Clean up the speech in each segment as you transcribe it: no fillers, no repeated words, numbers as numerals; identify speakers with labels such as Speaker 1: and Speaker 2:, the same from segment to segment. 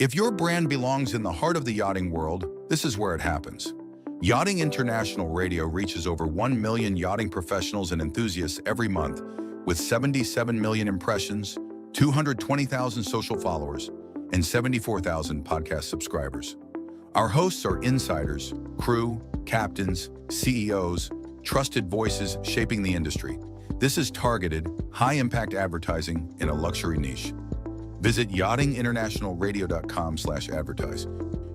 Speaker 1: If your brand belongs in the heart of the yachting world, this is where it happens. Yachting International Radio reaches over 1 million yachting professionals and enthusiasts every month, with 77 million impressions, 220,000 social followers, and 74,000 podcast subscribers. Our hosts are insiders, crew, captains, CEOs, trusted voices shaping the industry. This is targeted, high-impact advertising in a luxury niche. Visit yachtinginternationalradio.com/advertise.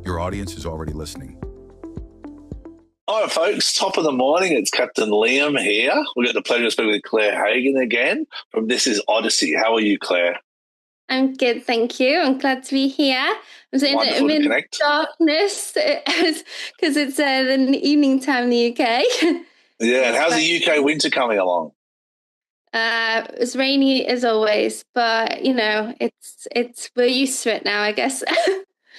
Speaker 1: Your audience is already listening.
Speaker 2: Hi, folks. Top of the morning. It's Captain Liam here. We've got the pleasure of speaking with Claire Hagen again from This Is Odyssey. How are you, Claire?
Speaker 3: I'm good, thank you. I'm glad to be here.
Speaker 2: Wonderful to connect.
Speaker 3: Darkness because it's the evening time in the UK.
Speaker 2: Yeah, and how's the UK winter coming along?
Speaker 3: It's rainy as always, but it's we're used to it now, I guess.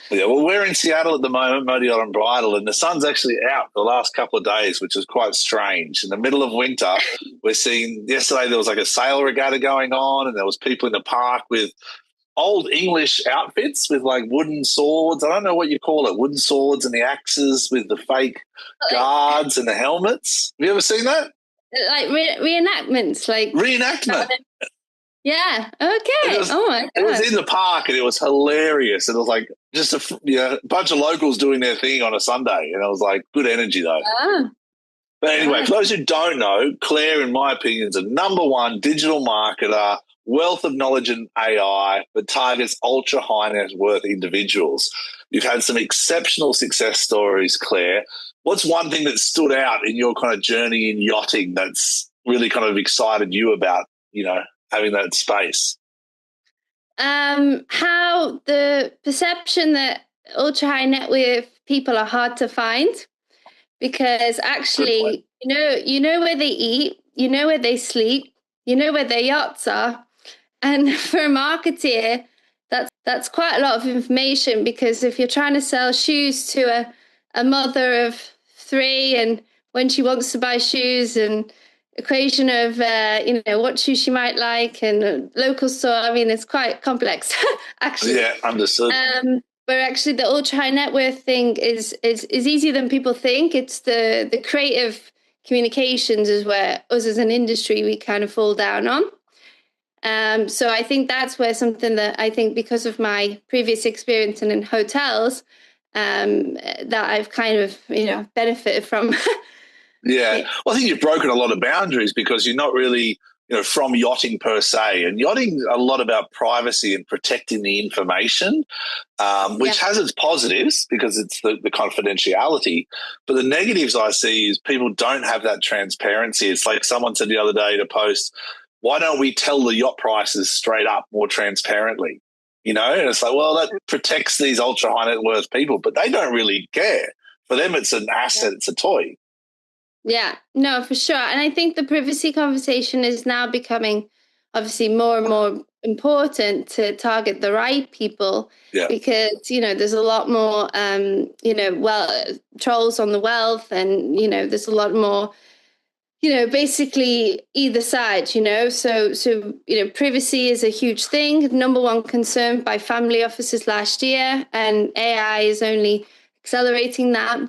Speaker 2: Yeah, well, we're in Seattle at the moment, Modiol and Bridal, and the sun's actually out the last couple of days, which is quite strange. In the middle of winter, we're seeing, yesterday there was like a sail regatta going on, and there was people in the park with old English outfits with like wooden swords. I don't know what you call it, wooden swords and the axes with the fake guards and the helmets. Have you ever seen that?
Speaker 3: Like reenactments, like
Speaker 2: reenactment.
Speaker 3: Yeah. Okay. Oh my God.
Speaker 2: It was in the park and it was hilarious. It was like just a bunch of locals doing their thing on a Sunday, and it was like good energy though. But anyway, for those who don't know, Claire, in my opinion, is a #1 digital marketer, wealth of knowledge in AI that targets ultra high net worth individuals. You've had some exceptional success stories, Claire. What's one thing that stood out in your kind of journey in yachting that's really kind of excited you about, having that space?
Speaker 3: How the perception that ultra high net worth people are hard to find, because actually, you know where they eat, you know where they sleep, you know where their yachts are. And for a marketeer, that's quite a lot of information, because if you're trying to sell shoes to a mother of 3, and when she wants to buy shoes, and equation of what shoes she might like, and a local store, I mean, it's quite complex actually.
Speaker 2: Yeah, understood.
Speaker 3: But actually the ultra high net worth thing is easier than people think. It's the creative communications is where us as an industry we kind of fall down on. So I think that's where something that I think, because of my previous experience in hotels, that I've kind of, benefited from.
Speaker 2: Yeah. Well, I think you've broken a lot of boundaries, because you're not really, from yachting per se. And yachting a lot about privacy and protecting the information, which has its positives because it's the confidentiality. But the negatives I see is people don't have that transparency. It's like someone said the other day to post, why don't we tell the yacht prices straight up more transparently? And it's like, well, that protects these ultra high net worth people, but they don't really care. For them, it's an asset, it's a toy.
Speaker 3: Yeah, no, for sure. And I think the privacy conversation is now becoming obviously more and more important to target the right people, because, there's a lot more, trolls on the wealth, and, there's a lot more, basically either side, so privacy is a huge thing, #1 concern by family officers last year, and AI is only accelerating that.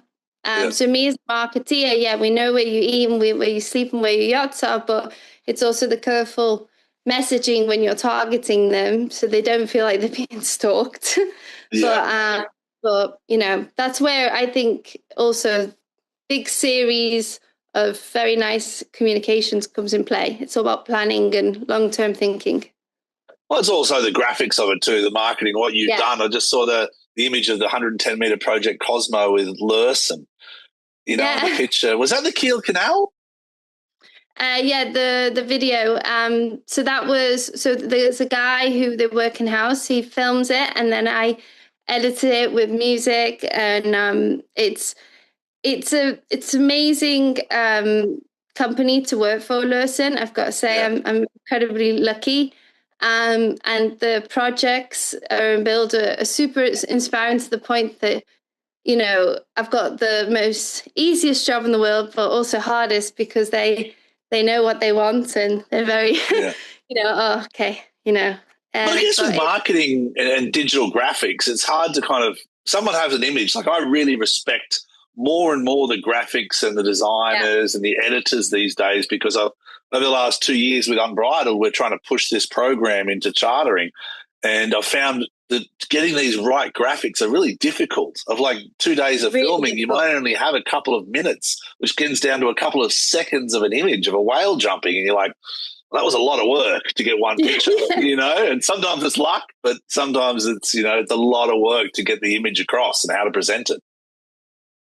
Speaker 3: So me as a marketeer, we know where you eat and where you sleep and where your yachts are, but it's also the careful messaging when you're targeting them so they don't feel like they're being stalked. But that's where I think also big series of very nice communications comes in play. It's all about planning and long-term thinking.
Speaker 2: Well, it's also the graphics of it too, the marketing, what you've done. I just saw the image of the 110-meter Project Cosmo with Lursen, in the picture. Was that the Kiel Canal?
Speaker 3: The video. So there's a guy who they work in house. He films it, and then I edited it with music, and it's amazing company to work for, Lursen. I've got to say, I'm incredibly lucky. And the projects and build are super inspiring, to the point that, I've got the most easiest job in the world, but also hardest, because they know what they want, and they're very,
Speaker 2: But I guess with marketing and digital graphics, it's hard to kind of, someone has an image. Like, I really respect more and more the graphics and the designers and the editors these days, because over the last 2 years with Unbridled, we're trying to push this program into chartering. And I found that getting these right graphics are really difficult. Of like 2 days of filming, you might only have a couple of minutes, which gets down to a couple of seconds of an image of a whale jumping. And you're like, well, that was a lot of work to get one picture, and sometimes it's luck, but sometimes it's, it's a lot of work to get the image across and how to present it.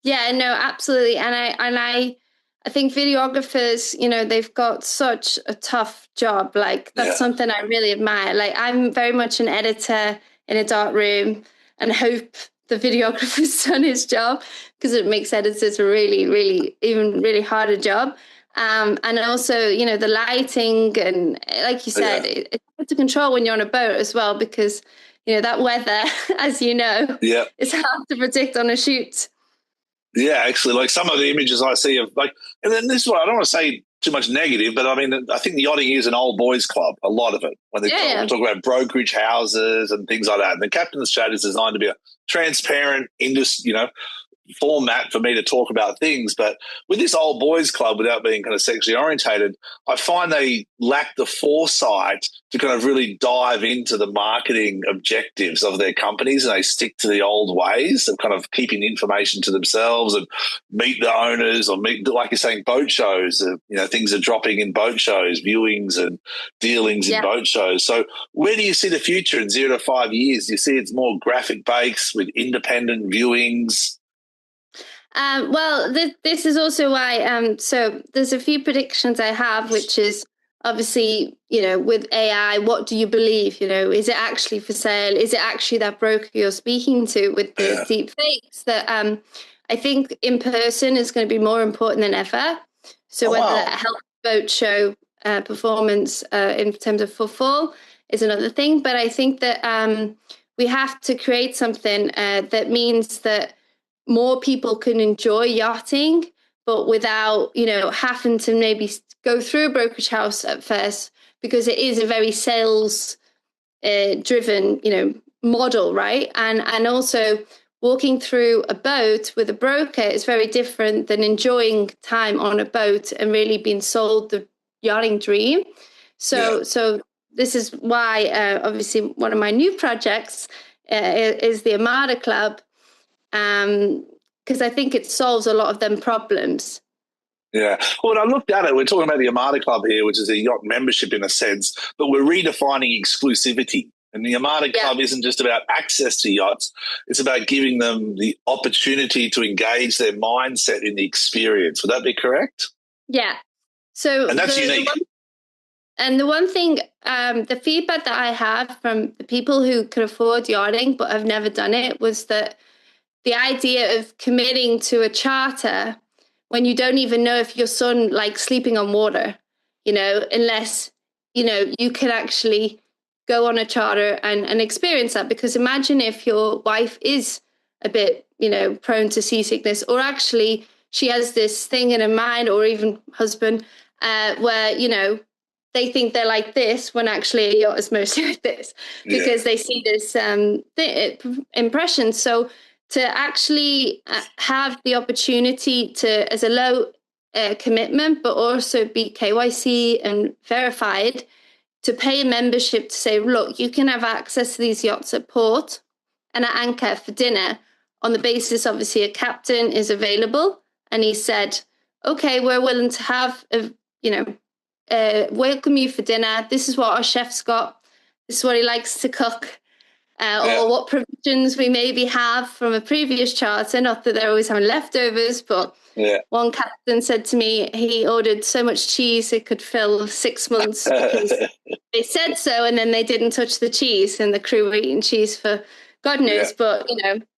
Speaker 3: Yeah, no, absolutely. And I think videographers, they've got such a tough job. Like, that's something I really admire. Like, I'm very much an editor in a dark room and hope the videographer's done his job, because it makes editors a really, really, even really harder job. And also, the lighting, and like you said, it's hard to control when you're on a boat as well, because, that weather, as it's hard to predict on a shoot.
Speaker 2: Yeah, actually, like some of the images I see of and then this is what I don't want to say too much negative, but I mean, I think yachting is an old boys club, a lot of it, when they talk about brokerage houses and things like that. And the Captain's Chat is designed to be a transparent industry, format for me to talk about things. But with this old boys club, without being kind of sexually orientated, I find they lack the foresight to kind of really dive into the marketing objectives of their companies, and they stick to the old ways of kind of keeping information to themselves and meet the owners, or meet, like you're saying, boat shows. Things are dropping in boat shows, viewings and dealings in boat shows. So where do you see the future in 0 to 5 years? Do you see it's more graphic based with independent viewings?
Speaker 3: Well, this is also why, so there's a few predictions I have, which is obviously, with AI, what do you believe? Is it actually for sale? Is it actually that broker you're speaking to with the deep fakes? That I think in person is going to be more important than ever. So whether that helps boat show performance in terms of footfall is another thing. But I think that we have to create something that means that more people can enjoy yachting, but without, having to maybe go through a brokerage house at first, because it is a very sales driven, model, right? And also walking through a boat with a broker is very different than enjoying time on a boat and really being sold the yachting dream. So this is why, obviously, one of my new projects is the Armada Club, because I think it solves a lot of them problems.
Speaker 2: Yeah. Well, when I looked at it, we're talking about the Armada Club here, which is a yacht membership in a sense, but we're redefining exclusivity. And the Armada Club isn't just about access to yachts. It's about giving them the opportunity to engage their mindset in the experience. Would that be correct?
Speaker 3: Yeah. So,
Speaker 2: and that's unique.
Speaker 3: The one thing, the feedback that I have from the people who could afford yachting but have never done it, was that the idea of committing to a charter when you don't even know if your son likes sleeping on water, unless, you can actually go on a charter and experience that. Because imagine if your wife is a bit, prone to seasickness, or actually she has this thing in her mind, or even husband, where, they think they're like this when actually a yacht is mostly like this, because they see this impression. So to actually have the opportunity to, as a low commitment, but also be KYC and verified, to pay a membership to say, look, you can have access to these yachts at port and at anchor for dinner, on the basis, obviously, a captain is available. And he said, okay, we're willing to have, welcome you for dinner. This is what our chef's got. This is what he likes to cook. Or what provisions we maybe have from a previous charter. Not that they're always having leftovers, but one captain said to me he ordered so much cheese it could fill 6 months, because they said so, and then they didn't touch the cheese, and the crew were eating cheese for God knows. But,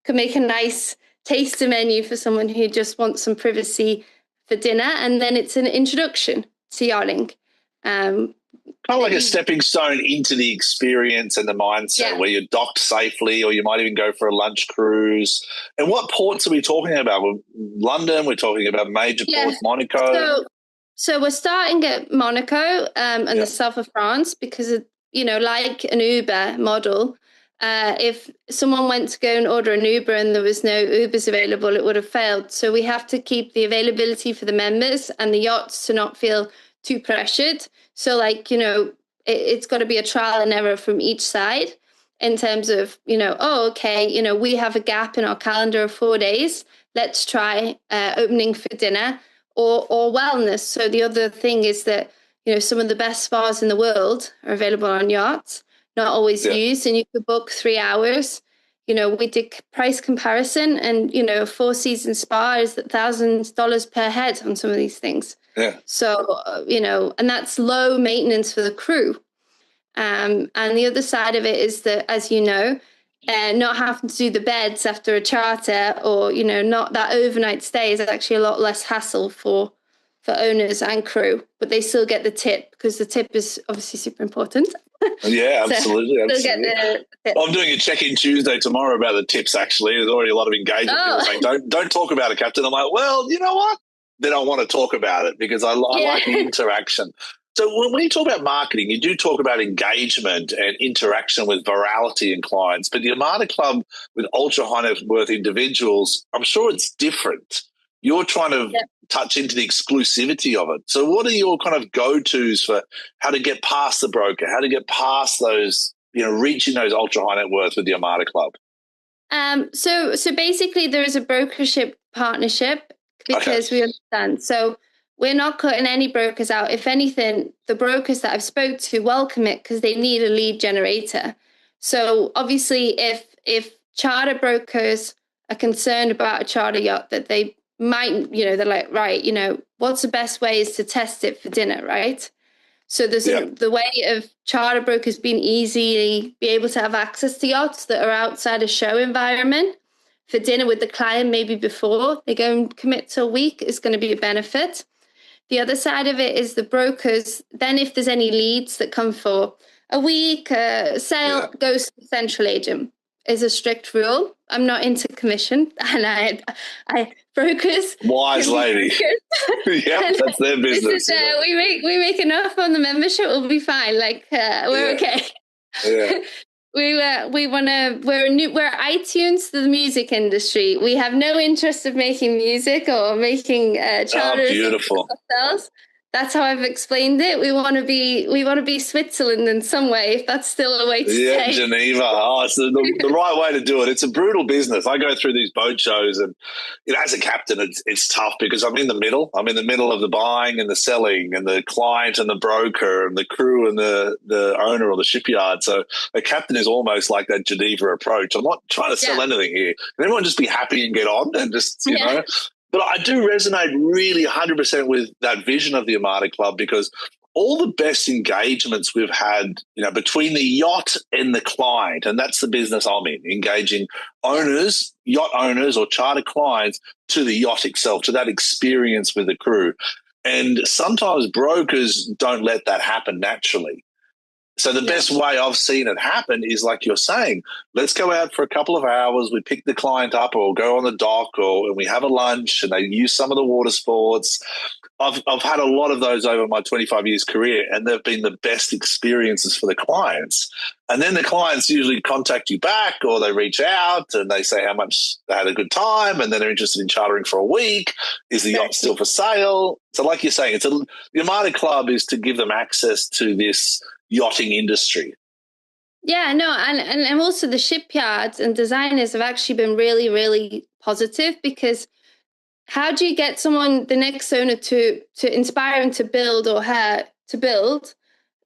Speaker 3: could make a nice taster menu for someone who just wants some privacy for dinner. And then it's an introduction to yachting.
Speaker 2: Kind of like a stepping stone into the experience and the mindset, where you're docked safely, or you might even go for a lunch cruise. And what ports are we talking about? London, we're talking about major ports, Monaco.
Speaker 3: So we're starting at Monaco and the south of France, because like an Uber model, if someone went to go and order an Uber and there was no Ubers available, it would have failed. So we have to keep the availability for the members and the yachts to not feel too pressured. So it's got to be a trial and error from each side in terms of, we have a gap in our calendar of 4 days. Let's try opening for dinner or wellness. So the other thing is that, some of the best spas in the world are available on yachts, not always used, and you could book 3 hours. We did price comparison, and a 4-season spa is $1,000 per head on some of these things.
Speaker 2: Yeah.
Speaker 3: So, and that's low maintenance for the crew. And the other side of it is that, as not having to do the beds after a charter, or, not that overnight stay is actually a lot less hassle for owners and crew, but they still get the tip, because the tip is obviously super important.
Speaker 2: Yeah, absolutely.
Speaker 3: I'm
Speaker 2: doing a check-in Tuesday tomorrow about the tips, actually. There's already a lot of engagement. People saying, don't talk about it, Captain. I'm like, well, you know what? They don't want to talk about it, because I like the interaction. So when you talk about marketing, you do talk about engagement and interaction with virality and clients, but the Armada Club with ultra high net worth individuals, I'm sure it's different. You're trying to touch into the exclusivity of it. So what are your kind of go-tos for how to get past the broker, how to get past those, reaching those ultra high net worth with the Armada Club?
Speaker 3: So basically there is a brokership partnership, because we understand. So we're not cutting any brokers out. If anything, the brokers that I've spoke to welcome it, because they need a lead generator. So obviously if charter brokers are concerned about a charter yacht that they might, they're like, right, what's the best way is to test it for dinner, right? So there's the way of charter brokers being easily be able to have access to yachts that are outside a show environment for dinner with the client, maybe before they go and commit to a week, is going to be a benefit. The other side of it is the brokers. Then if there's any leads that come for a week, sale goes to the central agent, is a strict rule. I'm not into commission, and I brokers.
Speaker 2: Wise lady. Yeah, that's their business.
Speaker 3: We make enough on the membership, we'll be fine. We're okay.
Speaker 2: Yeah.
Speaker 3: We're iTunes to the music industry. We have no interest of making music or making charters.
Speaker 2: Oh, beautiful.
Speaker 3: Ourselves. That's how I've explained it. We want to be Switzerland in some way, if that's still a way to say.
Speaker 2: Geneva. Oh, it's the right way to do it. It's a brutal business. I go through these boat shows, and as a captain, it's tough, because I'm in the middle. I'm in the middle of the buying and the selling, and the client and the broker and the crew and the owner or the shipyard. So a captain is almost like that Geneva approach. I'm not trying to sell anything here. Can everyone just be happy and get on and just you know? But I do resonate really 100% with that vision of the Armada Club, because all the best engagements we've had, between the yacht and the client, and that's the business I'm in, engaging owners, yacht owners or charter clients to the yacht itself, to that experience with the crew. And sometimes brokers don't let that happen naturally. So the best way I've seen it happen is, like you're saying, let's go out for a couple of hours. We pick the client up, or go on the dock, and we have a lunch, and they use some of the water sports. I've had a lot of those over my 25 years career, and they've been the best experiences for the clients. And then the clients usually contact you back, or they reach out and they say how much they had a good time, and then they're interested in chartering for a week. Is the yacht still for sale? So like you're saying, the Armada Club is to give them access to this yachting industry.
Speaker 3: Yeah, no, and also the shipyards and designers have actually been really, really positive, because how do you get someone, the next owner, to inspire him to build, or her to build,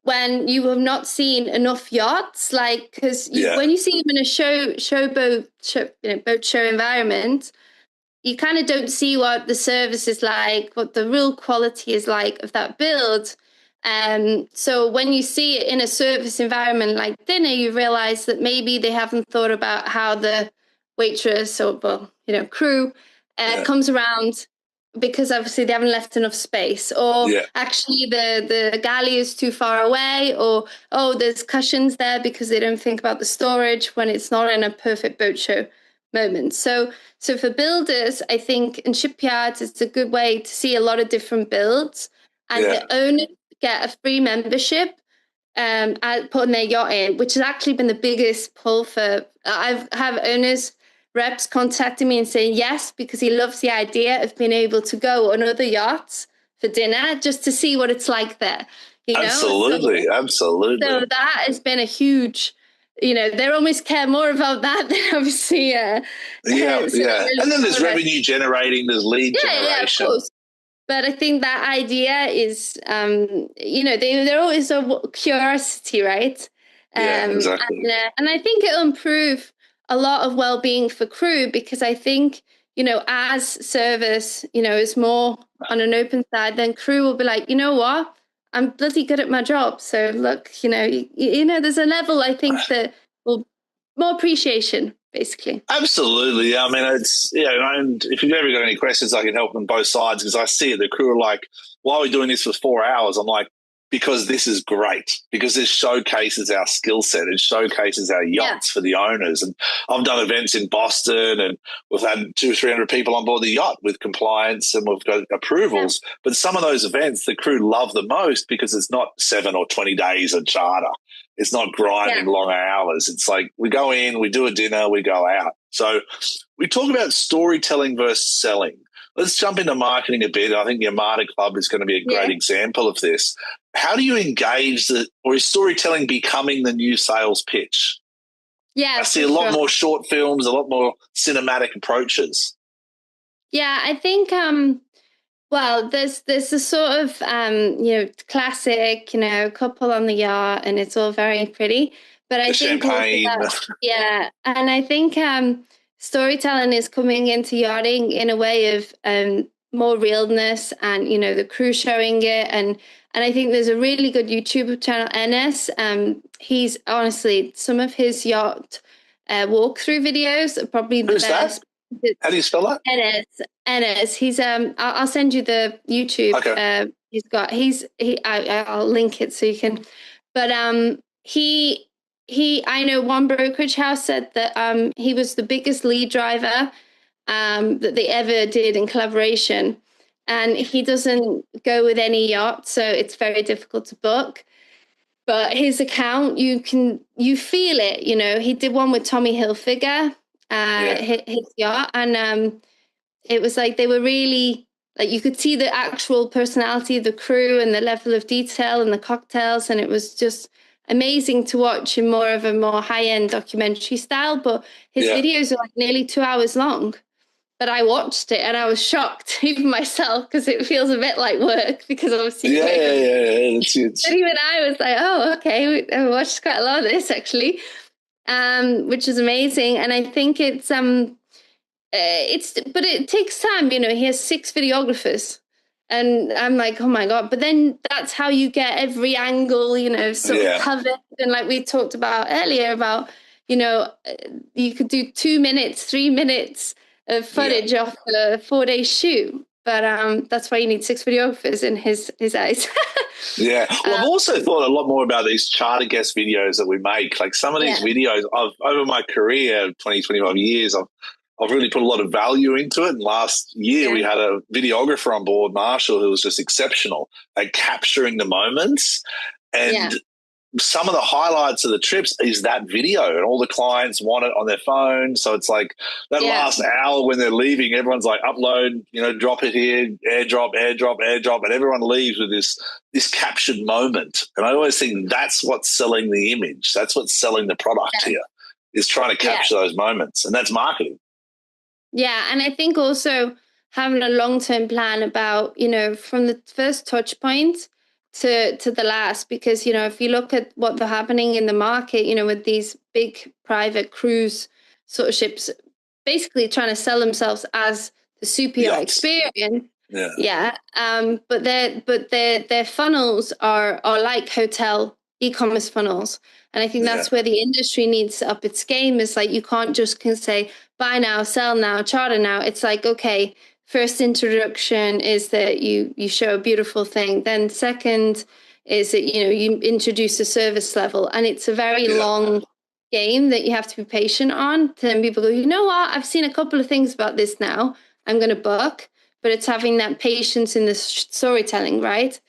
Speaker 3: when you have not seen enough yachts? Because when you see them in a boat show environment, you kind of don't see what the service is like, what the real quality is like of that build. So when you see it in a service environment like dinner, you realize that maybe they haven't thought about how the waitress or crew comes around, because obviously they haven't left enough space, or actually the galley is too far away, or there's cushions there, because they don't think about the storage when it's not in a perfect boat show moment. So for builders, I think in shipyards, it's a good way to see a lot of different builds, and the owners get a free membership putting their yacht in, which has actually been the biggest pull for. I've have owners, reps contacting me and saying yes, because he loves the idea of being able to go on other yachts for dinner just to see what it's like there.
Speaker 2: Absolutely.
Speaker 3: So that has been a huge, they almost care more about that than obviously.
Speaker 2: And then there's revenue generating, there's lead generation.
Speaker 3: Yeah, of course. But I think that idea is, they're always a curiosity, right?
Speaker 2: Exactly.
Speaker 3: And I think it'll improve a lot of well-being for crew, because I think, as service, is more on an open side, then crew will be like, you know what? I'm bloody good at my job. So look, there's a level, I think, that will more appreciation, basically.
Speaker 2: Absolutely. I mean, it's, and if you've ever got any questions, I can help on both sides, because I see it. The crew are like, why are we doing this for 4 hours? I'm like, because this is great, because this showcases our skill set. It showcases our yachts for the owners. And I've done events in Boston, and we've had 200 or 300 people on board the yacht with compliance, and we've got approvals. Yeah. But some of those events, the crew love the most, because it's not 7 or 20 days of charter. It's not grinding long hours. It's like we go in, we do a dinner, we go out. So we talk about storytelling versus selling. Let's jump into marketing a bit. I think the Armada Club is going to be a great example of this. How do you engage or is storytelling becoming the new sales pitch?
Speaker 3: Yeah,
Speaker 2: I see a lot more short films, a lot more cinematic approaches.
Speaker 3: Yeah, I think, there's a sort of, classic, couple on the yacht, and it's all very pretty. But I think
Speaker 2: champagne.
Speaker 3: And I think storytelling is coming into yachting in a way of more realness, and the crew showing it, and I think there's a really good YouTube channel, NS. He's honestly, some of his yacht walkthrough videos are probably the best.
Speaker 2: That? How do you spell that?
Speaker 3: NS. He's I'll send you the YouTube.
Speaker 2: Okay.
Speaker 3: I'll link it so you can. But I know one brokerage house said that he was the biggest lead driver that they ever did in collaboration, and he doesn't go with any yacht, so it's very difficult to book. But his account, you feel it. He did one with Tommy Hilfiger, his yacht, and it was like they were really, like, you could see the actual personality of the crew and the level of detail and the cocktails, and it was just amazing to watch in more high-end documentary style. But his videos are like nearly 2 hours long. But I watched it and I was shocked, even myself, because it feels a bit like work, because obviously But even I was like, oh, okay, I watched quite a lot of this actually, which is amazing. And I think but it takes time. He has 6 videographers, and I'm like, oh my God. But then that's how you get every angle, sort of covered. And like we talked about earlier about, you could do 2 minutes, 3 minutes of footage off a 4-day shoot. But that's why you need 6 videographers in his eyes.
Speaker 2: Well, I've also thought a lot more about these charter guest videos that we make. Like some of these videos, over my career, 20, 25 years, I've really put a lot of value into it. And last year we had a videographer on board, Marshall, who was just exceptional at capturing the moments. And some of the highlights of the trips is that video, and all the clients want it on their phone. So it's like that last hour when they're leaving, everyone's like, upload, drop it here, airdrop, and everyone leaves with this captured moment. And I always think that's what's selling the image. That's what's selling the product here, is trying to capture those moments. And that's marketing.
Speaker 3: Yeah. And I think also having a long-term plan about, from the first touch point to the last, because, if you look at what's happening in the market, with these big private cruise sort of ships, basically trying to sell themselves as the super yacht experience. But their funnels are like hotel e-commerce funnels. And I think that's where the industry needs to up its game. Is like, you can't just say buy now, sell now, charter now. It's like, okay, first introduction is that you show a beautiful thing. Then second is that, you introduce a service level. And it's a very long game that you have to be patient on. Then people go, you know what? I've seen a couple of things about this now. I'm going to book. But it's having that patience in the storytelling, right?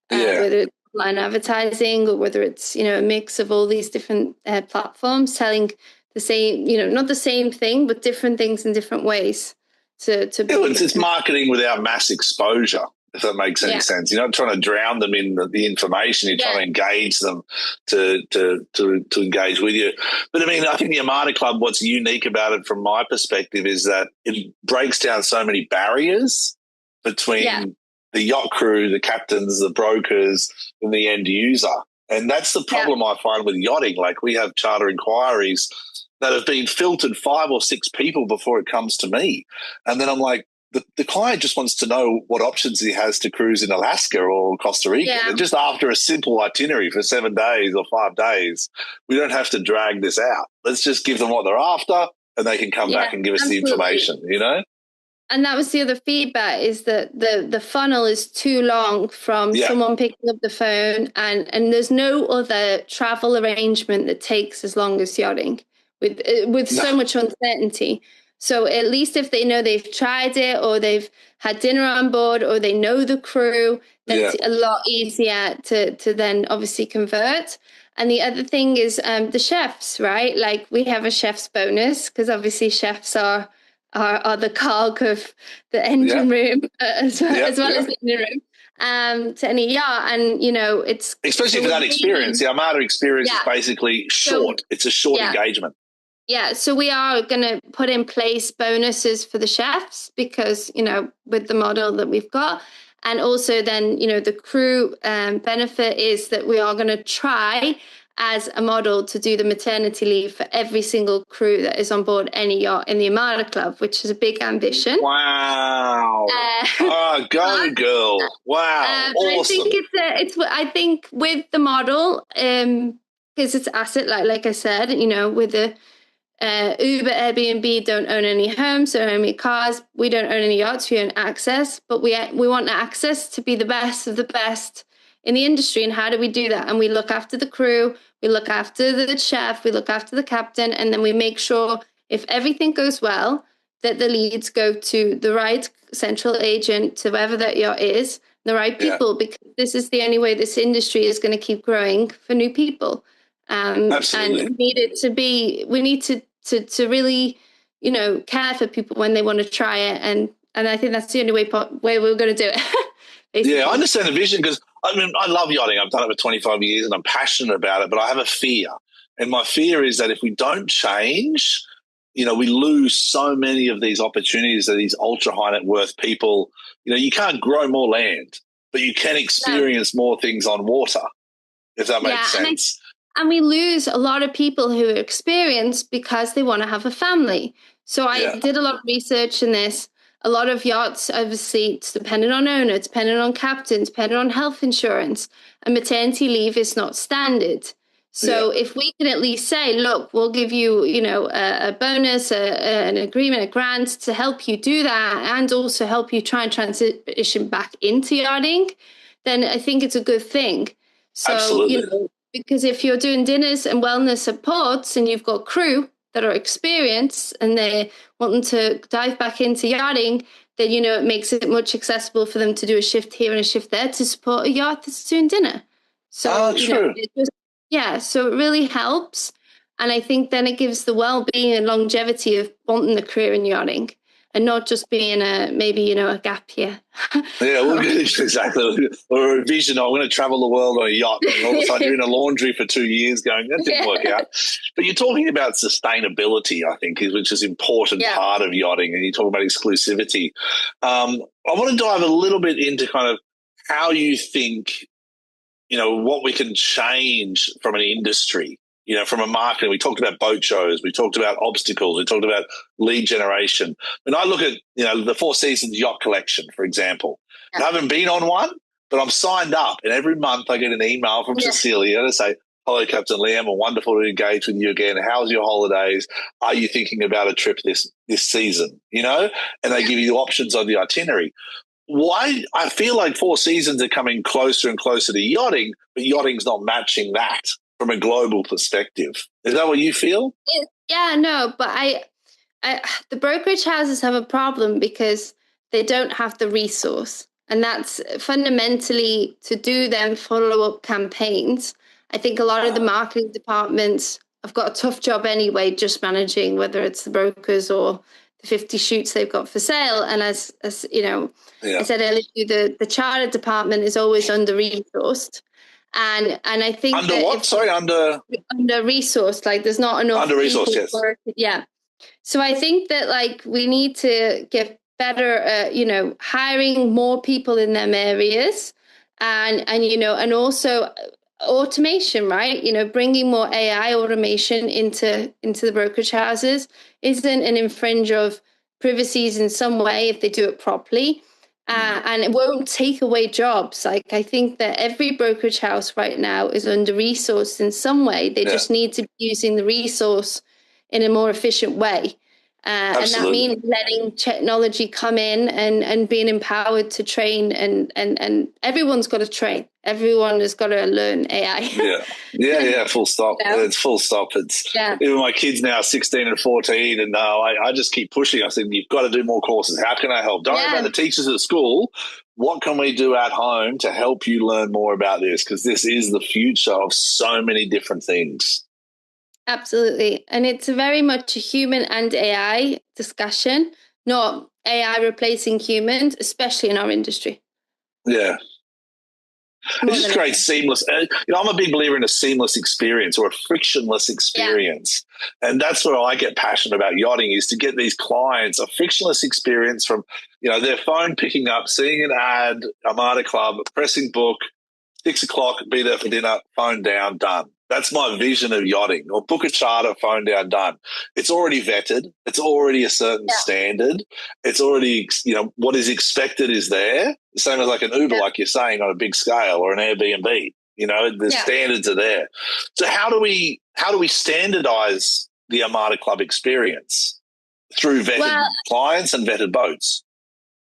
Speaker 3: Whether it's online advertising, or whether it's, a mix of all these different platforms telling the same, not the same thing, but different things in different ways
Speaker 2: it's marketing without mass exposure, if that makes any sense. You're not trying to drown them in the information. You're trying to engage them to engage with you. But I mean, I think the Armada Club, what's unique about it from my perspective is that it breaks down so many barriers between the yacht crew, the captains, the brokers, and the end user. And that's the problem I find with yachting. Like, we have charter inquiries that have been filtered 5 or 6 people before it comes to me. And then I'm like, the client just wants to know what options he has to cruise in Alaska or Costa Rica. Yeah. And just after a simple itinerary for 7 days or 5 days, we don't have to drag this out. Let's just give them what they're after, and they can come back and give us the information,
Speaker 3: And that was the other feedback, is that the funnel is too long from someone picking up the phone, and there's no other travel arrangement that takes as long as yachting with so much uncertainty. So at least if they know they've tried it, or they've had dinner on board, or they know the crew, that's a lot easier to then obviously convert. And the other thing is the chefs, right? Like, we have a chef's bonus, because obviously chefs are the cog of the engine room as well as the engine room to any yacht. And, it's...
Speaker 2: Especially for that experience. The Armada experience is basically short. It's a short engagement.
Speaker 3: Yeah, so we are going to put in place bonuses for the chefs, because, with the model that we've got. And also then, the crew benefit is that we are going to try as a model to do the maternity leave for every single crew that is on board any yacht in the Armada Club, which is a big ambition.
Speaker 2: Wow. Go girl. Wow. Awesome.
Speaker 3: I think with the model, because it's asset, like I said, with the Uber, Airbnb don't own any homes, don't own any cars. We don't own any yachts. We own access, but we want access to be the best of the best in the industry. And how do we do that? And we look after the crew, we look after the chef, we look after the captain, and then we make sure, if everything goes well, that the leads go to the right central agent, to wherever that yacht is, the right people, because this is the only way this industry is going to keep growing for new people.
Speaker 2: Absolutely.
Speaker 3: And we need to really, care for people when they want to try it. And I think that's the only way we're going to do it. Basically.
Speaker 2: Yeah, I understand the vision, because, I love yachting. I've done it for 25 years and I'm passionate about it, but I have a fear. And my fear is that if we don't change, we lose so many of these opportunities that these ultra high net worth people, you can't grow more land, but you can experience more things on water, if that makes sense.
Speaker 3: And we lose a lot of people who are experienced because they want to have a family. So I did a lot of research in this. A lot of yachts, obviously, it's dependent on owner, dependent on captain, dependent on health insurance. And maternity leave is not standard. So if we can at least say, look, we'll give you, a bonus, an agreement, a grant to help you do that, and also help you try and transition back into yachting, then I think it's a good thing. So,
Speaker 2: absolutely.
Speaker 3: Because if you're doing dinners and wellness at ports, and you've got crew that are experienced and they're wanting to dive back into yachting, then, it makes it much accessible for them to do a shift here and a shift there to support a yacht that's doing dinner. So,
Speaker 2: true.
Speaker 3: So it really helps. And I think then it gives the well-being and longevity of wanting a career in yachting, and not just being a gap year.
Speaker 2: Exactly. Or a vision, I'm going to travel the world on a yacht. And all of a sudden you're in a laundry for 2 years going, that didn't work out. But you're talking about sustainability, I think, which is an important part of yachting. And you talk about exclusivity. I want to dive a little bit into kind of how you think, what we can change from an industry. From a marketing, we talked about boat shows, we talked about obstacles, we talked about lead generation. When I look at, the Four Seasons Yacht Collection, for example, I haven't been on one, but I'm signed up. And every month I get an email from Cecilia to say, hello, Captain Liam, wonderful to engage with you again. How's your holidays? Are you thinking about a trip this season? And they give you options on the itinerary. Why? I feel like Four Seasons are coming closer and closer to yachting, but yachting's not matching that from a global perspective. Is that what you feel?
Speaker 3: Yeah, no, but I the brokerage houses have a problem because they don't have the resource. And that's fundamentally to do them follow-up campaigns. I think a lot of the marketing departments have got a tough job anyway, just managing whether it's the brokers or the 50 shoots they've got for sale. And as you know, I said earlier, the charter department is always under-resourced. And I think
Speaker 2: under what? Sorry, under
Speaker 3: resourced. Like there's not enough
Speaker 2: under resourced. Yes.
Speaker 3: Yeah. So I think that like we need to get better at, hiring more people in them areas, and and also automation, right? Bringing more AI automation into the brokerage houses isn't an infringe of privacies in some way if they do it properly. And it won't take away jobs. Like I think that every brokerage house right now is under-resourced in some way. They just need to be using the resource in a more efficient way. And that means letting technology come in and being empowered to train, and everyone's got to train. Everyone has got to learn AI.
Speaker 2: Full stop. It's full stop. It's even my kids now, 16 and 14, and I just keep pushing. I said, you've got to do more courses. How can I help? Don't worry about the teachers at school. What can we do at home to help you learn more about this? Because this is the future of so many different things.
Speaker 3: Absolutely. And it's very much a human and AI discussion, not AI replacing humans, especially in our industry.
Speaker 2: Yeah. It just creates seamless. I'm a big believer in a seamless experience or a frictionless experience. Yeah. And that's what I get passionate about yachting, is to get these clients a frictionless experience from, their phone picking up, seeing an ad, Armada Club, pressing book, 6 o'clock, be there for dinner, phone down, done. That's my vision of yachting. Or book a charter, phone down, done. It's already vetted. It's already a certain standard. It's already, what is expected is there. The same as like an Uber, like you're saying, on a big scale, or an Airbnb. The standards are there. So how do we standardize the Armada Club experience? Through vetted clients and vetted boats.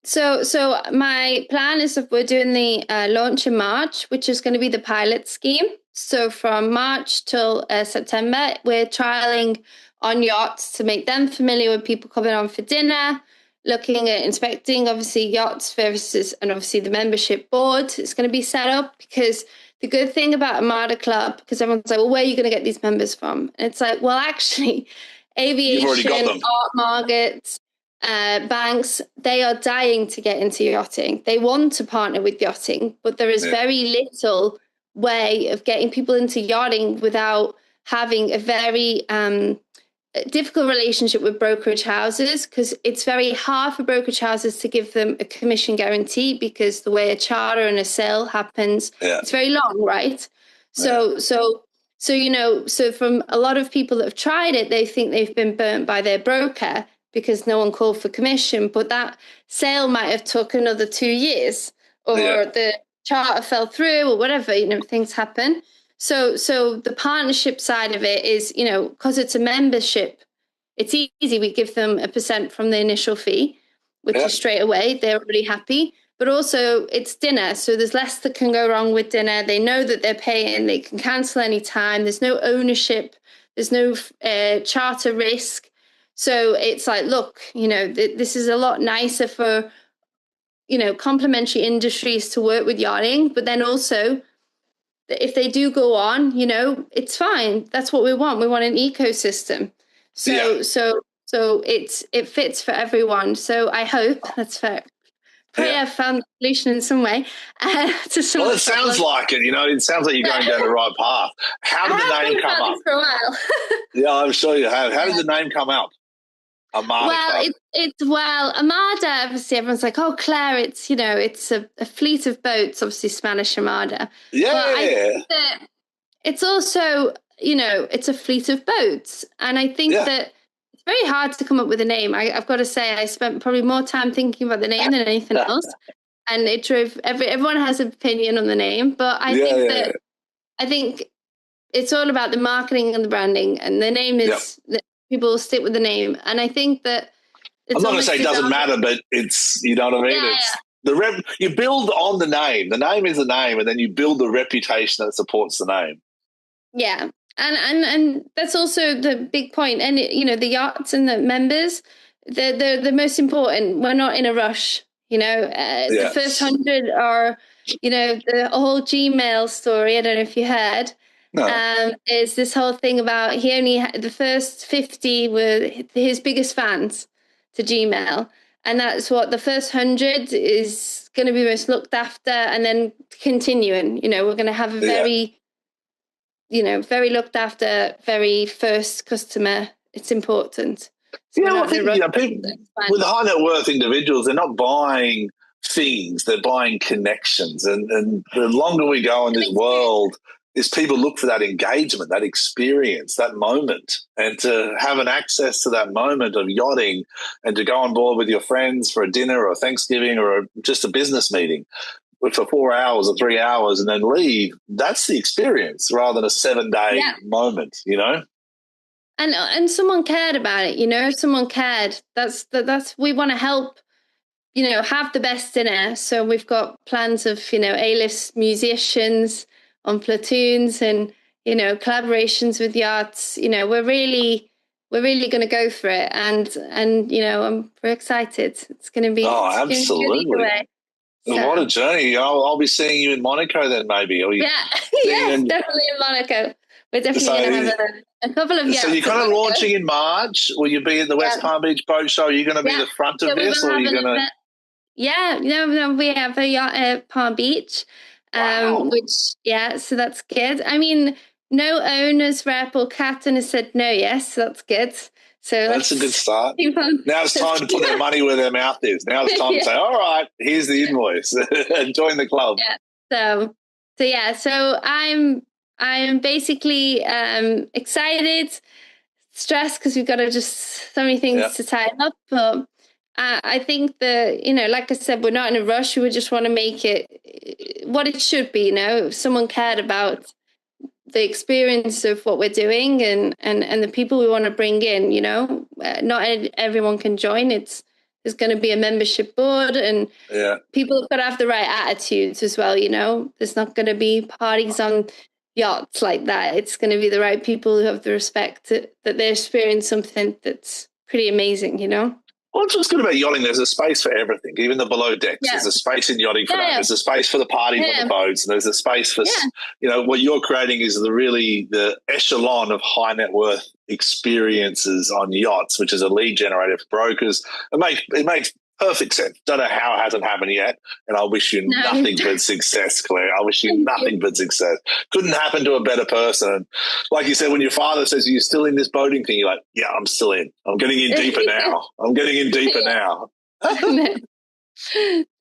Speaker 3: So my plan is that we're doing the launch in March, which is going to be the pilot scheme. So from March till September, we're trialing on yachts to make them familiar with people coming on for dinner, looking at inspecting, obviously, yachts versus, and obviously the membership board is going to be set up. Because the good thing about Armada Club, because everyone's like, well, where are you going to get these members from? And it's like, well, actually, aviation, art markets, banks, they are dying to get into yachting. They want to partner with yachting, but there is very little way of getting people into yachting without having a very difficult relationship with brokerage houses, because it's very hard for brokerage houses to give them a commission guarantee, because the way a charter and a sale happens, it's very long, right? So from a lot of people that have tried it, they think they've been burnt by their broker because no one called for commission, but that sale might have took another 2 years, or the charter fell through, or whatever, things happen. So the partnership side of it is, because it's a membership, it's easy. We give them 1% from the initial fee, which is straight away. They're already happy. But also it's dinner. So there's less that can go wrong with dinner. They know that they're paying. They can cancel any time. There's no ownership. There's no charter risk. So it's like, look, this is a lot nicer for, complementary industries to work with yachting. But then also, if they do go on, it's fine. That's what we want. We want an ecosystem. So it fits for everyone. So I hope that's fair. Pray I've found the solution in some way. To some
Speaker 2: it sounds like it. It sounds like you're going down the right path. How did the name come up?
Speaker 3: For a while.
Speaker 2: Yeah, I'm sure you have. How did the name come up? Armada.
Speaker 3: Well, Armada, obviously everyone's like, oh, Claire, it's it's a fleet of boats, obviously Spanish Armada.
Speaker 2: Yeah.
Speaker 3: But I think that it's also, it's a fleet of boats. And I think that it's very hard to come up with a name. I've got to say, I spent probably more time thinking about the name than anything else. And it drove everyone has an opinion on the name. But I think it's all about the marketing and the branding, and the name is people stick with the name. And I think that
Speaker 2: I'm not going to say it doesn't matter, but it's, you know what I mean? It's the you build on the name. The name is the name, and then you build the reputation that supports the name.
Speaker 3: Yeah. And that's also the big point. And, the yachts and the members, they're the most important. We're not in a rush. The first 100 are, the whole Gmail story. I don't know if you heard. No. Is this whole thing about the first 50 were his biggest fans to Gmail. And that's what the first 100 is going to be most looked after, and then continuing, we're going to have a very, very looked after, very first customer. It's important. So
Speaker 2: I think people with high net worth individuals, they're not buying things, they're buying connections. And the longer we go in this world, is people look for that engagement, that experience, that moment, and to have an access to that moment of yachting and to go on board with your friends for a dinner or a Thanksgiving or just a business meeting for 4 hours or 3 hours and then leave. That's the experience rather than a 7-day moment, And
Speaker 3: someone cared about it, if someone cared, that's we want to help, have the best dinner. So we've got plans of, A-list musicians on platoons and, collaborations with yachts. We're really going to go for it. And I'm very excited. It's going to be.
Speaker 2: Oh, absolutely. So. What a journey. I'll be seeing you in Monaco then maybe.
Speaker 3: Definitely in Monaco. We're definitely going to have a couple of yachts.
Speaker 2: So you're kind of launching in March. Will you be at the West Palm Beach Boat Show? Are you going to be the front of this, or are you going to?
Speaker 3: Yeah, we have a yacht at Palm Beach, so that's good. I mean, no owners rep or captain has said no. Yes, so that's good. So
Speaker 2: that's a good start. Now it's time to put their money where their mouth is. Now it's time to say, all right, here's the invoice. Join the club.
Speaker 3: Yeah. So I'm basically excited, stressed because we've got to just so many things to tie up. But I think that, like I said, we're not in a rush. We just want to make it what it should be. If someone cared about the experience of what we're doing and the people we want to bring in, not everyone can join. There's going to be a membership board, and people have got to have the right attitudes as well. There's not going to be parties on yachts like that. It's going to be the right people who have the respect that they experience something that's pretty amazing.
Speaker 2: Well, it's what's good about yachting. There's a space for everything, even the below decks. There's a space in yachting for that. There's a space for the parties on the boats, and there's a space for, what you're creating is the echelon of high net worth experiences on yachts, which is a lead generator for brokers. It makes perfect sense. Don't know how it hasn't happened yet, and I wish you nothing but success, Claire. I wish you nothing but success. Couldn't happen to a better person. Like you said, when your father says, "Are you still in this boating thing?" You're like, "Yeah, I'm still in. I'm getting in deeper now. I'm getting in deeper now."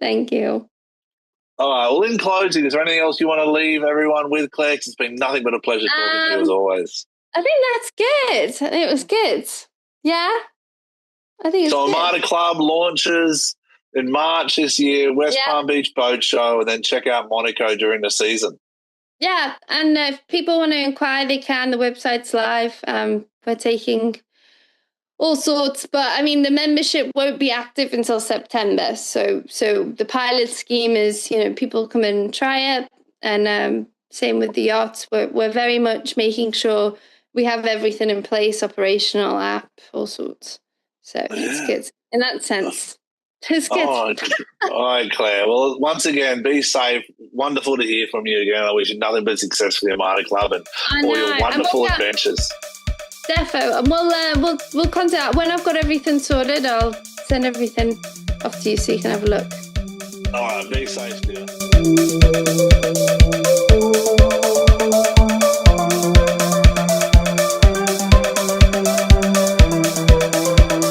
Speaker 3: Thank you.
Speaker 2: All right. Well, in closing, is there anything else you want to leave everyone with, Claire? It's been nothing but a pleasure talking to you as always.
Speaker 3: I think that's good. I think it was good. Yeah. I think
Speaker 2: so. Armada Club launches in March this year, West Palm Beach Boat Show, and then check out Monaco during the season.
Speaker 3: Yeah, and if people want to inquire, they can. The website's live. We're taking all sorts, but I mean, the membership won't be active until September. So the pilot scheme is, people come and try it, and same with the yachts. We're very much making sure we have everything in place, operational app, all sorts. So it's good in that sense. It's good.
Speaker 2: All right, Claire. Well, once again, be safe. Wonderful to hear from you again. I wish you nothing but success for the Armada Club and all your wonderful adventures.
Speaker 3: Defo. And we'll contact when I've got everything sorted. I'll send everything off to you so you can have a look.
Speaker 2: All right, be safe, dear.